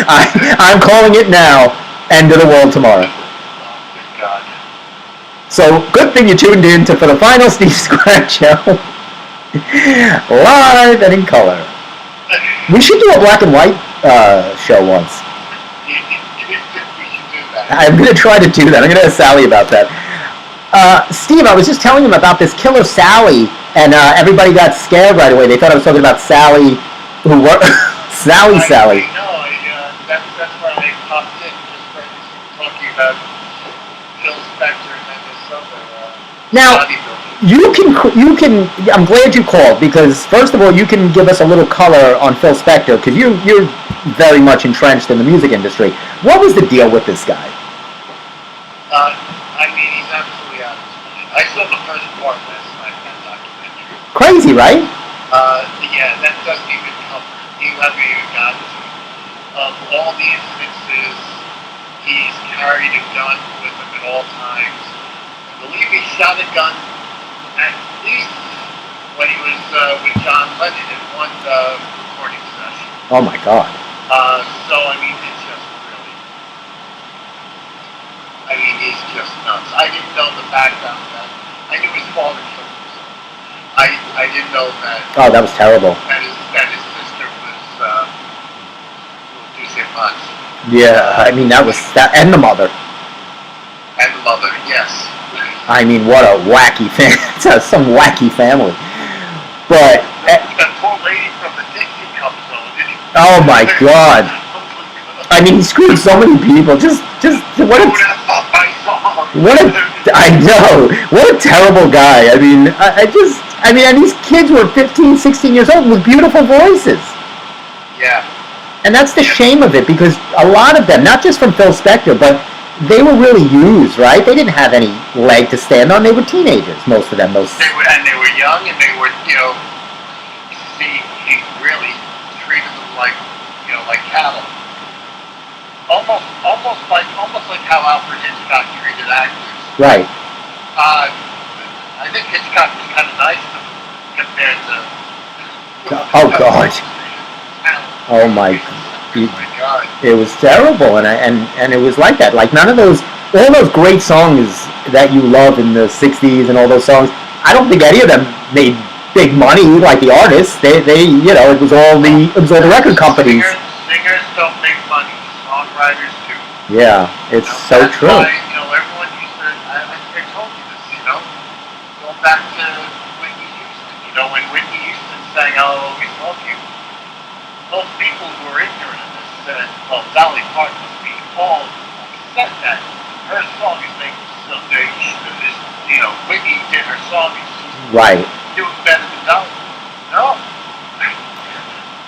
I'm calling it now. End of the world tomorrow. Oh, good God. So, good thing you tuned in for the final Steve Scratch Show. Live and in color. We should do a black and white show once. We should do that. I'm going to try to do that. I'm going to ask Sally about that. Steve, I was just telling him about this killer Sally, and everybody got scared right away. They thought I was talking about Sally, who worked... Sally. That's why I popped in, just talking about Phil Spector and then this other now, bodybuilder. you can. I'm glad you called because first of all, you can give us a little color on Phil Spector because you're very much entrenched in the music industry. What was the deal with this guy? I mean, he's absolutely out of his mind. I saw the first part last night in that documentary. Crazy, right? Yeah, that doesn't even cover. He never even got to. All the instances, he's carried a gun with him at all times. I believe he shot a gun at least when he was with John Lennon in one recording session. Oh my God. So, I mean, it's just really... I mean, he's just nuts. I didn't know the background of that. I knew his father killed himself. I didn't know that... Oh, that was terrible. That his sister was... much. Yeah, I mean that was that, and the mother. And the mother, yes. I mean, what a wacky thing. It's some wacky family. But that poor lady from the Dixie Cup zone. Oh my God! I mean, he screwed so many people. Just what a I know. What a terrible guy. I mean, and these kids were 15, 16 years old with beautiful voices. Yeah. And that's the shame of it, because a lot of them, not just from Phil Spector, but they were really used, right? They didn't have any leg to stand on. They were teenagers, most of them. They were young, and they were, he really treated them like cattle. Almost like how Alfred Hitchcock treated actors. Right. I think Hitchcock was kind of nice to them compared to... Oh, God. Oh my God! It was terrible, and it was like that. Like all those great songs that you love in the '60s and all those songs. I don't think any of them made big money like the artists. It was all the record companies. Singers don't make money. Songwriters do. Yeah, it's so true. Why, everyone used to. I think I told you this. Going back to Whitney Houston. When Whitney Houston sang "I'll Always Love You." Most people who were ignorant of this said, well, Dolly Parton was being all upset that her song is making Whitney did her song and she's right. doing better than Dolly. No.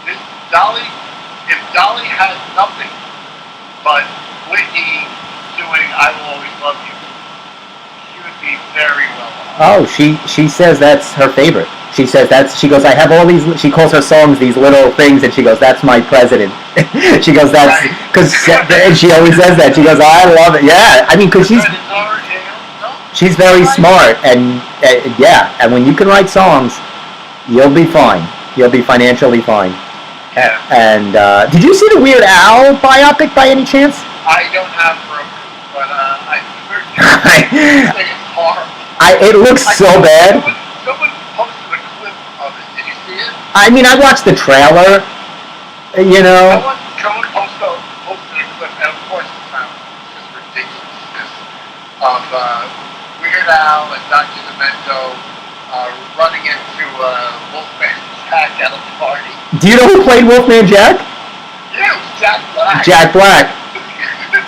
If Dolly had nothing but Whitney doing I Will Always Love You, she would be very well off. Oh, she says that's her favorite. She goes, I have all these, she calls her songs these little things, and she goes, that's my president. She goes, that's, because, and she always says that. She goes, I love it. Yeah, I mean, because she's very smart, and yeah, and when you can write songs, you'll be fine. You'll be financially fine. Yeah. And, did you see the Weird Al biopic by any chance? I don't have Roku, but I've heard it's horrible. It looks so bad. Someone posted a clip of it. Did you see it? I mean, I watched the trailer. Someone posted a clip, and of course it sounds just ridiculous, of Weird Al and Dr. Demento running into Wolfman Jack at a party. Do you know who played Wolfman Jack? Yeah, it was Jack Black. Jack Black.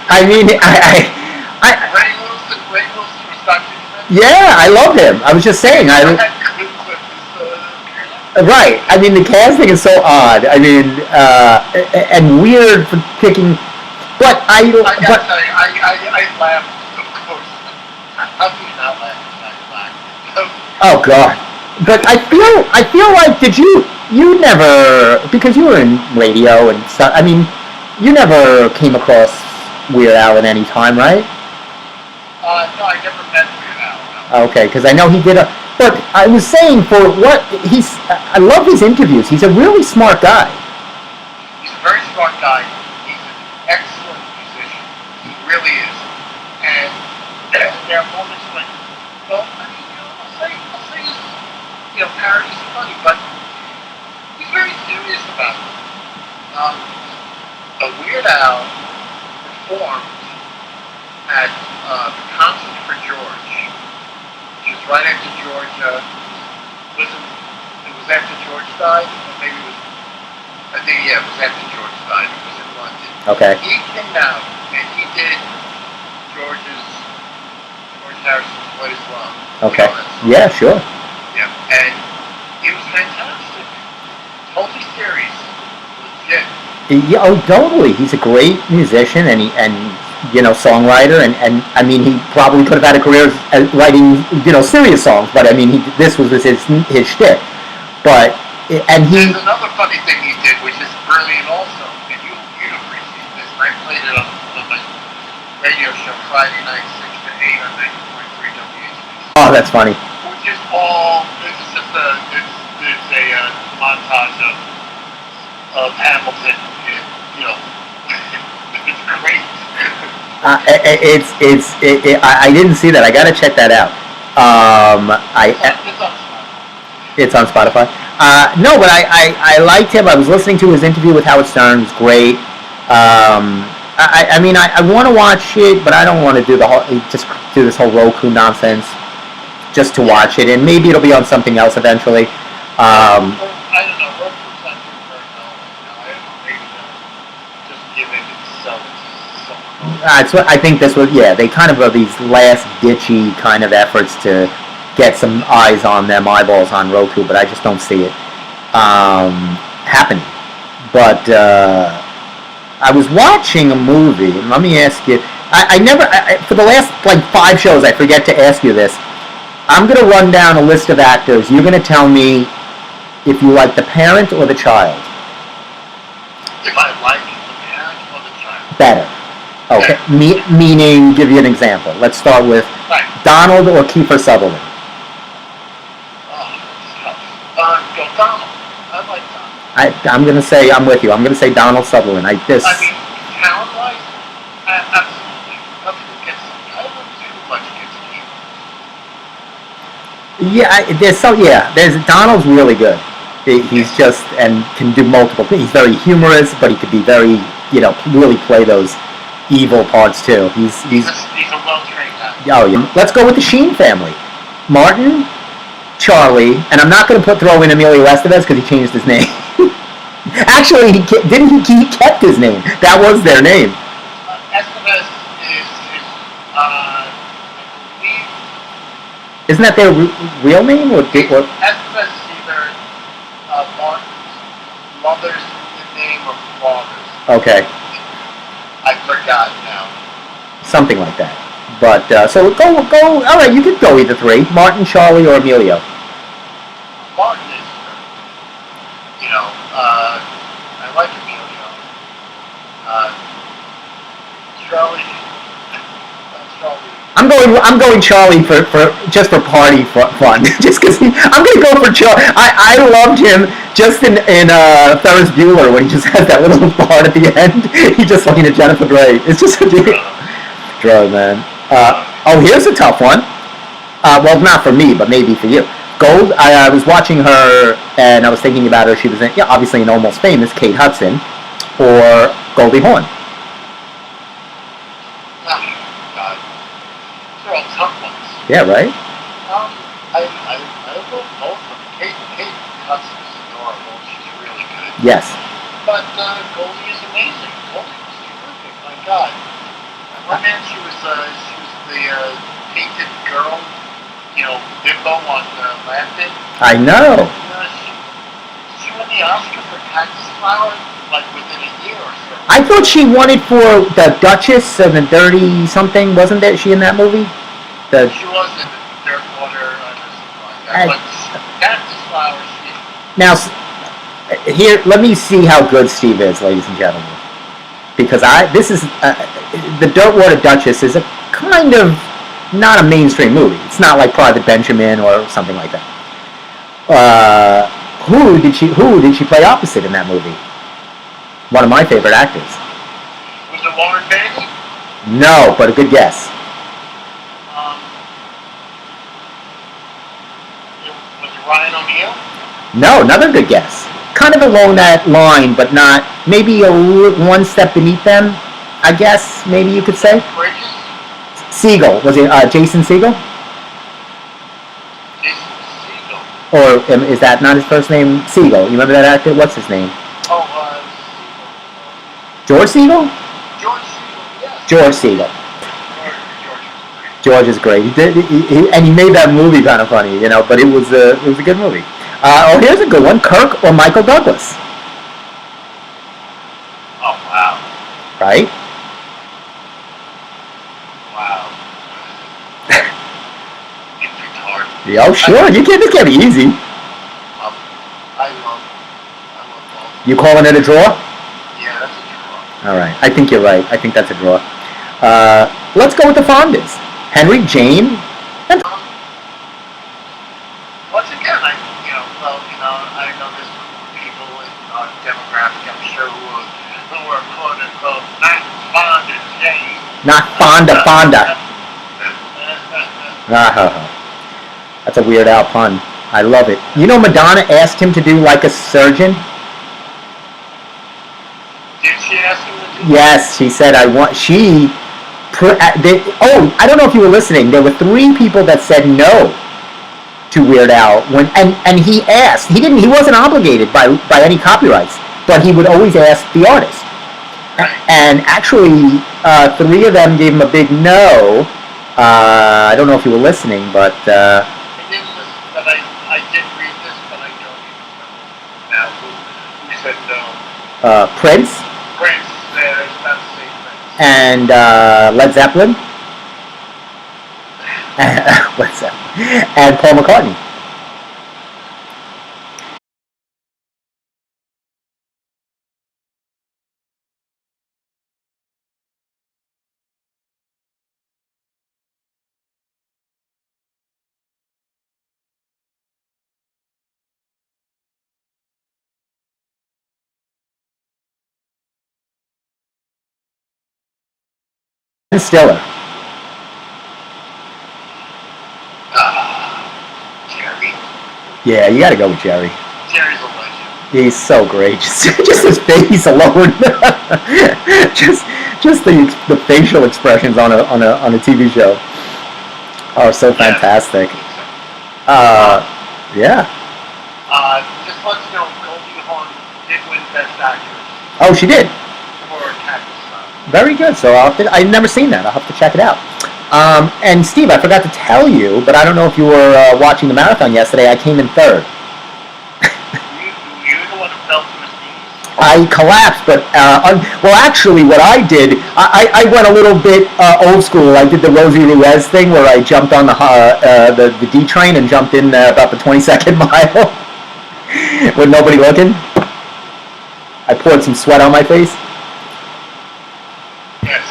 I mean, Ray Wilson was Dr. Demento. Yeah, I love him. I was just saying, That good clip is right. I mean, the casting is so odd. I mean, and weird for picking. But I gotta tell you, I laughed, of course. How can you not laugh at that fact? oh god. But I feel like you never, because you were in radio and stuff. I mean, you never came across Weird Al at any time, right? No, I never met Weird Al. No. Okay, because I know he did a. But I was saying, for what he's, I love his interviews. He's a really smart guy. He's a very smart guy. He's an excellent musician. He really is. And there are moments when, well, I mean, I'll say his, parodies are funny, but he's very serious about it. The Weird Al performed at the Concert for George, which was right after George, it was after George died, or maybe it was, it was after George died. It was in London. Okay. He came out and he did George Harrison's Latest Love. Okay. Yeah, sure. Yeah, and it was fantastic. Totally serious. Legit. Yeah, oh, totally. He's a great musician and songwriter, and I mean, he probably could have had a career writing, serious songs, but I mean, this was his shtick. But and there's another funny thing he did, which is brilliant also, and you appreciate this. And I played it on my radio show Friday night, 6 to 8 on 90.3 WHBC. Oh, that's funny. Which is just a montage of Hamilton. It's great. I didn't see that. I gotta check that out. It's on Spotify. No, but I liked him. I was listening to his interview with Howard Stern. It was great. I want to watch it, but I don't want to do this whole Roku nonsense just to watch it, and maybe it'll be on something else eventually. I don't know. Roku's not doing very well right now. Maybe just give it That's what I think. This was, yeah. They kind of are these last ditchy kind of efforts to get some eyes on them, eyeballs on Roku, but I just don't see it happening. But I was watching a movie, and let me ask you. For the last 5 shows, I forget to ask you this. I'm going to run down a list of actors. You're going to tell me if you like the parent or the child. If I like the parent or the child. Better. Okay. Meaning, give you an example. Let's start with Donald or Kiefer Sutherland. Oh, that's tough. Go Donald. I like Donald. I'm going to say, I'm with you. I'm going to say Donald Sutherland. I mean, talent-wise, absolutely. Nothing gets, I don't too much against Kiefer. There's Donald's really good. He's just, and can do multiple things. He's very humorous, but he could be very, really play those evil parts too. He's a well-trained actor. Oh yeah. Let's go with the Sheen family. Martin, Charlie, and I'm not going to throw in Emilio Estevez because he changed his name. Actually, he kept his name. That was their name. Estevez is I believe. Isn't that their real name or? Estevez is either Martin's mother's name or father's. Okay. I forgot now. Something like that. But so go. All right, you could go either 3: Martin, Charlie, or Emilio. Martin is, I like Emilio. Charlie. I'm going Charlie for just for party fun. Just because I'm going to go for Charlie. I loved him just in Ferris Bueller when he just has that little part at the end. He just looking at Jennifer Grey. It's just a drug, man. Here's a tough one. Well, not for me, but maybe for you. Gold. I was watching her and I was thinking about her. She was obviously an Almost Famous, Kate Hudson, or Goldie Hawn. They're all tough ones. Yeah, right? I love both of them. Kate Hudson's adorable. She's really good. Yes. But Goldie is amazing. Goldie was terrific. My God. One man, she was the painted girl Bimbo on Landon. I know. She won the Oscar for Cactus Flower like within a year or so. I thought she won it for the Duchess and the Dirty something. Wasn't that she in that movie? She was in the Dirt Water or something like that. But Cactus Flower, now, here, let me see how good Steve is, ladies and gentlemen. Because the Dirtwater Duchess is a kind of not a mainstream movie. It's not like Private Benjamin or something like that. Who did she play opposite in that movie? One of my favorite actors. Was it Lauren Bailey? No, but a good guess. Was it Ryan O'Neal? No, another good guess. Kind of along that line, but not, maybe one step beneath them, I guess, maybe you could say. Bridges? Siegel. Was it Jason Siegel? Jason Siegel. Or is that not his first name? Siegel. You remember that actor? What's his name? Oh, George Siegel? George Siegel, yes. George Siegel. George is great. And he made that movie kind of funny, but it was a good movie. Here's a good one. Kirk or Michael Douglas? Oh, wow. Right? Wow. It's hard. Yeah, oh, sure. This can't be easy. I love both. You calling it a draw? Yeah, that's a draw. All right. I think you're right. I think that's a draw. Let's go with the Fondas. Henry, Jane, and... Once again, I know there's people in our demographic, I'm sure, who are quote-unquote not fond of Jane. Not Fonda. That's a Weird Al pun. I love it. Madonna asked him to do like a surgeon? Did she ask him to do Yes, she said, I don't know if you were listening. There were 3 people that said no to Weird Al and he asked. He wasn't obligated by any copyrights, but he would always ask the artist. And actually, 3 of them gave him a big no. I don't know if you were listening, but I didn't listen, but I did read this, but I don't even know now who said no. Prince. Prince, there's not the same Prince. And Led Zeppelin. What's that? And Paul McCartney. Ben Stiller. Jerry. Yeah, you got to go with Jerry. Jerry's a legend. He's so great. Just his face alone. just the facial expressions on a TV show are so fantastic. Yeah. Just let you know, Goldie Hawn did win Best Actress. Oh, she did. For Cactus Flower. Very good. So I've never seen that. I'll have to check it out. And Steve, I forgot to tell you, but I don't know if you were watching the marathon yesterday. I came in 3rd. You're the one who fell to his knees. I collapsed, but well, actually, what I did, I went a little bit old school. I did the Rosie Ruiz thing where I jumped on the D train and jumped in about the 22nd mile with nobody looking. I poured some sweat on my face. Yes.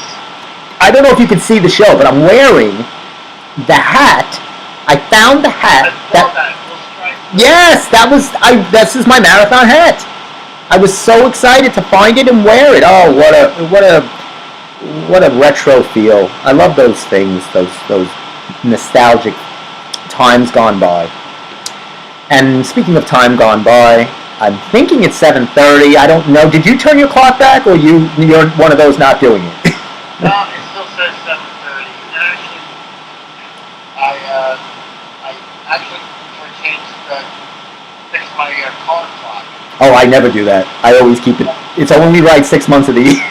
I don't know if you can see the show, but I'm wearing the hat. I found the hat. Yes, this is my marathon hat. I was so excited to find it and wear it. Oh, what a retro feel. I love those things, those nostalgic times gone by. And speaking of time gone by, I'm thinking it's 7:30. I don't know. Did you turn your clock back, or you're one of those not doing it? No, it still says 7:30. Actually, I actually fix my car clock. Oh, I never do that. I always keep it. It's only right 6 months of the year.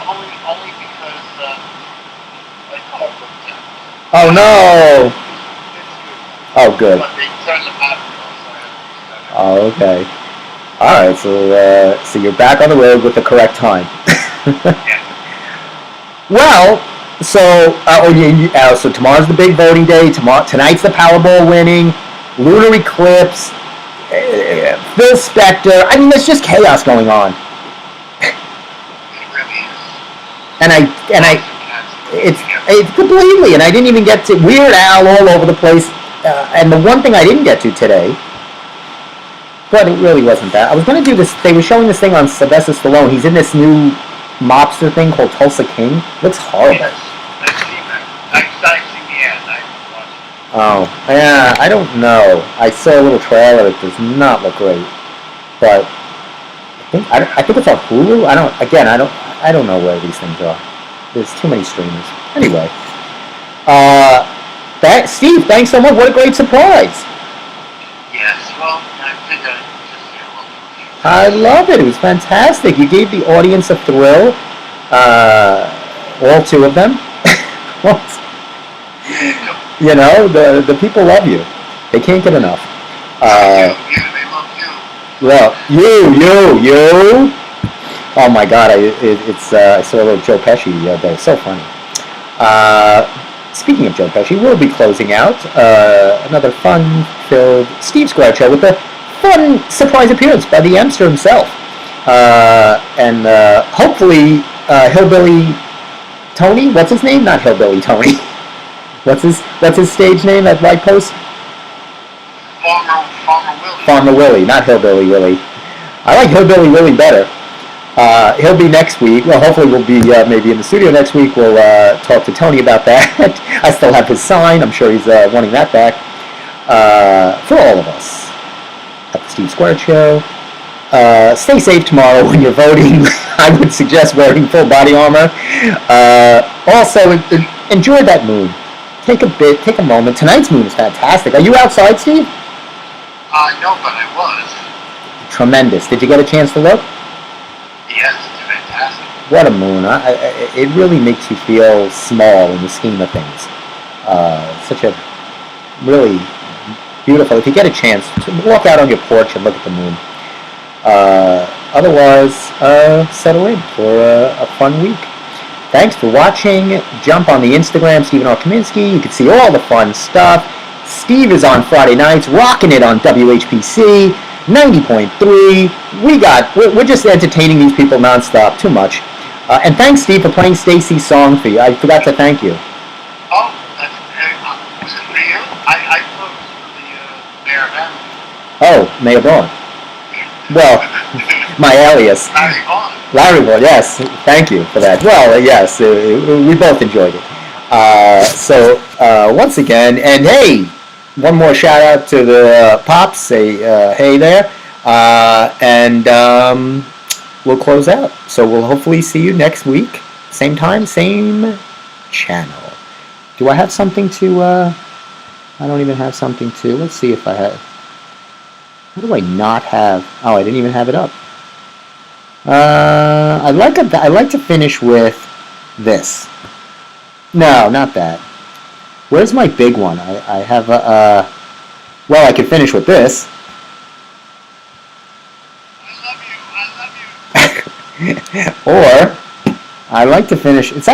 only because my car broke down. Oh no! It's good. Oh, good. But they turned the pattern off, so I had to restart it. Oh, okay. All right, so you're back on the road with the correct time. Yeah. Well, so tomorrow's the big voting day. Tonight's the Powerball winning, lunar eclipse, Phil Spector. I mean, there's just chaos going on, It really is. and I, It's it's completely. And I didn't even get to Weird Al all over the place. And the one thing I didn't get to today, but it really wasn't that. I was going to do this. They were showing this thing on Sylvester Stallone. He's in this new mobster thing called Tulsa King. Looks horrible. Yes, I've seen that. I've seen the end. I haven't watched it. Oh, yeah, I don't know. I saw a little trailer. It does not look great. But I think it's on Hulu. I don't know where these things are. There's too many streamers. Anyway, Steve, thanks so much. What a great surprise. Yes, well, I think I just hear a little. I love it. It was fantastic. You gave the audience a thrill. All two of them. You know, the people love you. They can't get enough. They love you. Well, you. Oh my God! I saw a little Joe Pesci the other day. So funny. Speaking of Joe Pesci, we'll be closing out another fun-filled Steve Square show with a fun surprise appearance by the Amster himself, and hopefully Hillbilly Tony. What's his name? Not Hillbilly Tony. What's his stage name at White Post? Farmer Willie. Farmer Willie, not Hillbilly Willie. I like Hillbilly Willie better. He'll be next week. Well, hopefully we'll be maybe in the studio next week. We'll talk to Tony about that. I still have his sign. I'm sure he's wanting that back. For all of us at the Steve Square Show. Stay safe tomorrow when you're voting. I would suggest wearing full body armor. Also, enjoy that moon. Take a moment. Tonight's moon is fantastic. Are you outside, Steve? No, but I was. Tremendous. Did you get a chance to look? Yes, it's fantastic. What a moon. It really makes you feel small in the scheme of things. Such a really beautiful. If you get a chance to walk out on your porch and look at the moon. Otherwise, settle in for a fun week. Thanks for watching. Jump on the Instagram, Stephen R. Kaminsky. You can see all the fun stuff. Steve is on Friday nights, rocking it on WHPC 90.3. We're just entertaining these people nonstop. Too much. And thanks, Steve, for playing Stacy's song for you. I forgot to thank you. Oh, was it for you? I thought it was for the Mayor of Amity. Oh, Mayor Braun. Well, my alias. Larry Vaughn, yes. Thank you for that. Well, yes, we both enjoyed it. So, once again, and hey, one more shout out to the Pops. Say hey there. And we'll close out. So we'll hopefully see you next week. Same time, same channel. Do I have something to... I don't even have something to... Let's see if I have... What do I not have? Oh, I didn't even have it up. I'd like to finish with this. No, not that. Where's my big one? I have a... well, I could finish with this. I love you. Or, I like to finish... It's